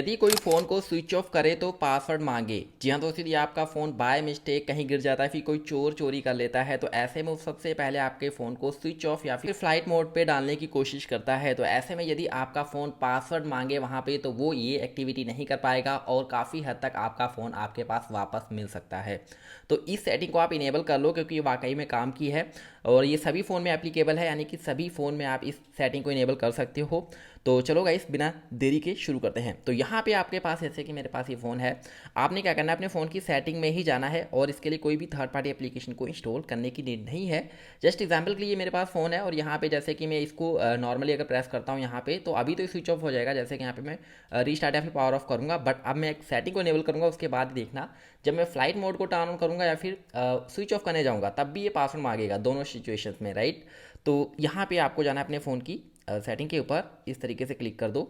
यदि कोई फ़ोन को स्विच ऑफ करे तो पासवर्ड मांगे। जी हाँ दोस्तों, यदि आपका फ़ोन बाय मिस्टेक कहीं गिर जाता है, फिर कोई चोर चोरी कर लेता है, तो ऐसे में वो सबसे पहले आपके फ़ोन को स्विच ऑफ या फिर फ्लाइट मोड पे डालने की कोशिश करता है। तो ऐसे में यदि आपका फ़ोन पासवर्ड मांगे वहाँ पे, तो वो ये एक्टिविटी नहीं कर पाएगा और काफ़ी हद तक आपका फ़ोन आपके पास वापस मिल सकता है। तो इस सेटिंग को आप इनेबल कर लो, क्योंकि ये वाकई में काम की है और ये सभी फ़ोन में एप्लीकेबल है, यानी कि सभी फ़ोन में आप इस सेटिंग को इनेबल कर सकते हो। तो चलो गाइस, बिना देरी के शुरू करते हैं। तो यहाँ पे आपके पास, जैसे कि मेरे पास ये फ़ोन है, आपने क्या करना है, अपने फ़ोन की सेटिंग में ही जाना है और इसके लिए कोई भी थर्ड पार्टी एप्लीकेशन को इंस्टॉल करने की नीड नहीं है। जस्ट एग्जांपल के लिए मेरे पास फ़ोन है और यहाँ पे जैसे कि मैं इसको नॉर्मली अगर प्रेस करता हूँ यहाँ पे, तो अभी तो स्विच ऑफ हो जाएगा। जैसे कि यहाँ पे मैं रीस्टार्ट या फिर पावर ऑफ करूँगा, बट अब मैं एक सेटिंग को इनेबल करूँगा। उसके बाद देखना, जब मैं फ्लाइट मोड को टर्न ऑन करूँगा या फिर स्विच ऑफ करने जाऊँगा, तब भी ये पासवर्ड मांगेगा दोनों सिचुएशंस में, राइट। तो यहाँ पे आपको जाना है अपने फ़ोन की सेटिंग के ऊपर, इस तरीके से क्लिक कर दो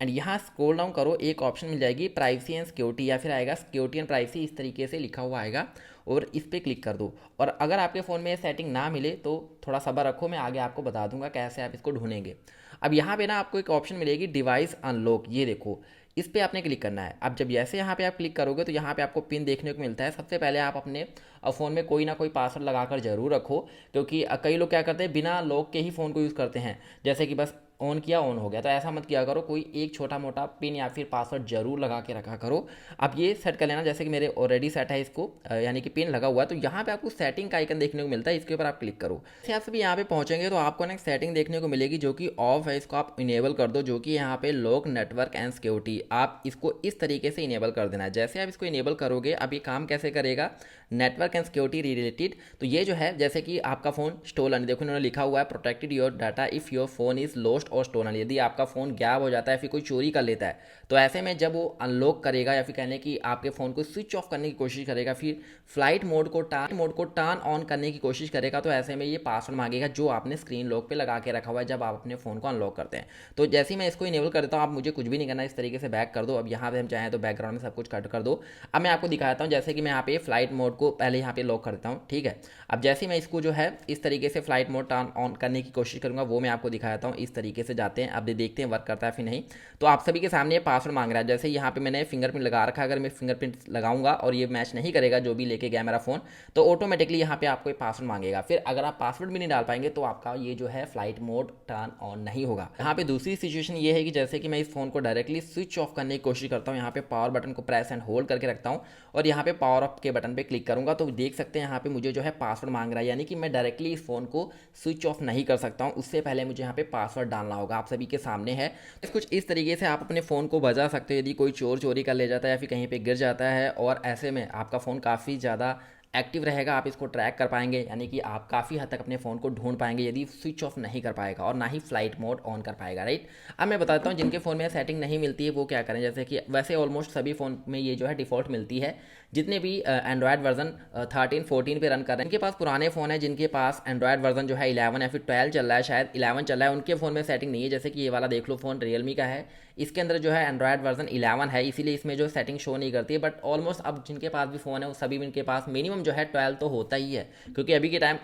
एंड यहाँ स्क्रॉल डाउन करो। एक ऑप्शन मिल जाएगी प्राइवेसी एंड सिक्योरिटी, या फिर आएगा सिक्योरिटी एंड प्राइवेसी, इस तरीके से लिखा हुआ आएगा और इस पर क्लिक कर दो। और अगर आपके फ़ोन में ये सेटिंग ना मिले तो थोड़ा सब्र रखो, मैं आगे आपको बता दूंगा कैसे आप इसको ढूंढेंगे। अब यहाँ पे ना आपको एक ऑप्शन मिलेगी डिवाइस अनलॉक, ये देखो, इस पर आपने क्लिक करना है। अब जब जैसे यहाँ पे आप क्लिक करोगे तो यहाँ पे आपको पिन देखने को मिलता है। सबसे पहले आप अपने फ़ोन में कोई ना कोई पासवर्ड लगाकर जरूर रखो, क्योंकि कई लोग क्या करते हैं, बिना लॉक के ही फ़ोन को यूज़ करते हैं, जैसे कि बस ऑन किया ऑन हो गया। तो ऐसा मत किया करो, कोई एक छोटा मोटा पिन या फिर पासवर्ड जरूर लगा के रखा करो। अब ये सेट कर लेना, जैसे कि मेरे ऑलरेडी सेट है इसको, यानी कि पिन लगा हुआ है। तो यहाँ पे आपको सेटिंग का आइकन देखने को मिलता है, इसके ऊपर आप क्लिक करो। जैसे आप सभी यहाँ पे पहुंचेंगे तो आपको ना एक सेटिंग देखने को मिलेगी जो कि ऑफ है, इसको आप इनेबल कर दो, जो कि यहाँ पे लॉक नेटवर्क एंड सिक्योरिटी, आप इसको इस तरीके से इनेबल कर देना है। जैसे आप इसको इनेबल करोगे, अब ये काम कैसे करेगा, नेटवर्क एंड सिक्योरिटी रिलेटेड। तो ये जो है, जैसे कि आपका फ़ोन स्टोलन, देखो इन्होंने लिखा हुआ है protected your data if your phone is lost और स्टोलन, यदि आपका फ़ोन गायब हो जाता है फिर कोई चोरी कर लेता है, तो ऐसे में जब वो अनलॉक करेगा या फिर कहने कि आपके फ़ोन को स्विच ऑफ करने की कोशिश करेगा, फिर फ्लाइट मोड को टर्न ऑन करने की कोशिश करेगा, तो ऐसे में ये पासवर्ड मांगेगा जो आपने स्क्रीन लॉक पे लगा के रखा हुआ है जब आप अपने फ़ोन को अनलॉक करते हैं। तो जैसे ही मैं इसको इनेबल कर देता हूँ, आप मुझे कुछ भी नहीं करना, इस तरीके से बैक कर दो। अब यहाँ पे हम चाहें तो बैकग्राउंड में सब कुछ कट कर दो। अब मैं आपको दिखाता हूँ, जैसे कि मैं यहाँ पे फ्लाइट मोड को पहले यहाँ पे लॉक कर देता हूँ, ठीक है। अब जैसे ही मैं इसको जो है इस तरीके से फ्लाइट मोड टर्न ऑन करने की कोशिश करूँगा, वो मैं आपको दिखाता हूँ। इस तरीके से जाते हैं, अब देखते हैं वर्क करता है फिर नहीं। तो आप सभी के सामने ये पासवर्ड मांग रहा है। जैसे यहाँ पे मैंने फिंगरप्रिंट लगा रखा है, अगर मैं फिंगरप्रिंट लगाऊंगा और ये मैच नहीं करेगा जो भी लेके गया मेरा फ़ोन, तो ऑटोमेटिकली यहाँ पे आपको ये पासवर्ड मांगेगा। फिर अगर आप पासवर्ड भी नहीं डाल पाएंगे तो आपका ये जो है फ्लाइट मोड टर्न ऑन नहीं होगा। यहाँ पे दूसरी सिचुएशन ये है कि जैसे कि मैं इस फोन को डायरेक्टली स्विच ऑफ करने की कोशिश करता हूँ, यहाँ पे पावर बटन को प्रेस एंड होल्ड करके रखता हूँ और यहाँ पे पावर ऑफ के बटन पे क्लिक करूंगा, तो देख सकते हैं यहाँ पे मुझे जो है पासवर्ड मांग रहा है, यानी कि मैं डायरेक्टली इस फोन को स्विच ऑफ नहीं कर सकता हूँ। उससे पहले मुझे यहाँ पे पासवर्ड डालना होगा, आप सभी के सामने है। कुछ इस तरीके से आप अपने फ़ोन को बचा सकते हो यदि कोई चोर चोरी कर ले जाता है या फिर कहीं पे गिर जाता है, और ऐसे में आपका फ़ोन काफ़ी ज़्यादा एक्टिव रहेगा, आप इसको ट्रैक कर पाएंगे, यानी कि आप काफ़ी हद तक अपने फ़ोन को ढूंढ पाएंगे यदि स्विच ऑफ नहीं कर पाएगा और ना ही फ्लाइट मोड ऑन कर पाएगा, राइट। अब मैं बताता हूँ जिनके फ़ोन में सेटिंग नहीं मिलती है वो क्या करें। जैसे कि वैसे ऑलमोस्ट सभी फ़ोन में ये जो है डिफ़ॉल्ट मिलती है, जितने भी एंड्रॉयड वर्जन 13 14 पे रन कर रहे हैं, जिनके पास पुराने फ़ोन है, जिनके पास एंड्रॉयड वर्जन जो है 11 या फिर 12 चल रहा है, शायद 11 चल रहा है, उनके फ़ोन में सेटिंग नहीं है। जैसे कि ये वाला देख लो फ़ोन रियलमी का है, इसके अंदर जो है एंड्रॉयड वर्जन 11 है, इसीलिए इसमें जो सेटिंग शो नहीं करती है। बट ऑलमोस्ट अब जिनके पास भी फ़ोन है वो सभी इनके पास मिनिमम जो है 12 तो होता ही है, क्योंकि अभी के टाइम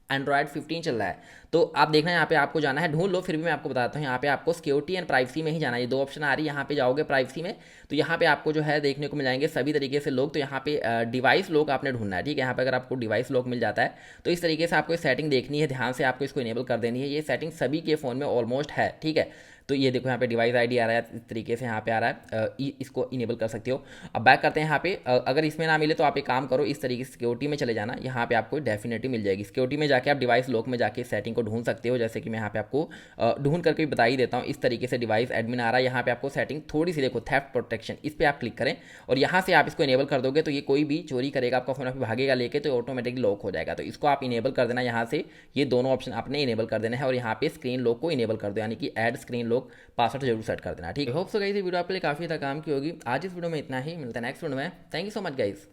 एंड्रॉयड 15 चल रहा है। तो आप देखना यहाँ पे आपको जाना है, ढूंढ लो, फिर भी मैं आपको बताता हूँ। यहाँ पे आपको सिक्योरिटी एंड प्राइवेसी में ही जाना है, ये दो ऑप्शन आ रही है। यहाँ पे जाओगे प्राइवेसी में, तो यहाँ पे आपको जो है देखने को मिल जाएंगे सभी तरीके से लोग। तो यहाँ पे डिवाइस लॉक आपने ढूंढना है, ठीक है। यहाँ पे अगर आपको डिवाइस लॉक मिल जाता है तो इस तरीके से आपको सेटिंग देखनी है, ध्यान से आपको इसको इनेबल कर देनी है। ये सेटिंग सभी के फ़ोन में ऑलमोस्ट है, ठीक है। तो ये देखो यहाँ पे डिवाइस आईडी आ रहा है, इस तरीके से यहाँ पे आ रहा है, इसको इनेबल कर सकते हो। अब बैक करते हैं यहाँ पे, अगर इसमें ना मिले तो आप एक काम करो, इस तरीके से सिक्योरिटी में चले जाना, यहाँ पे आपको डेफिनेटली मिल जाएगी। सिक्योरिटी में जाके आप डिवाइस लॉक में जाके सेटिंग को ढूंढ सकते हो, जैसे कि मैं यहाँ पे आपको ढूंढ करके भी बता ही देता हूँ। इस तरीके से डिवाइस एडमिन आ रहा है, यहाँ पे आपको सेटिंग थोड़ी सी देखो, थेफ्ट प्रोटेक्शन, इस पर आप क्लिक करें और यहाँ से आप इसको इनेबल कर दोगे तो ये कोई भी चोरी करेगा आपका फोन, आपको भागेगा लेके, तो ऑटोमेटिकली लॉक हो जाएगा। तो इसको आप इनेबल कर देना, यहाँ से ये दोनों ऑप्शन आपने इनेबल कर देना है और यहाँ पे स्क्रीन लॉक को इनेबल कर दो, यानी कि ऐड स्क्रीन लॉक पासवर्ड जरूर सेट कर देना, ठीक है। होप सो गाइस ये वीडियो आपके लिए काफी ज़्यादा काम की होगी। आज इस वीडियो में इतना ही, मिलता है नेक्स्ट वीडियो में। Thank you so much guys.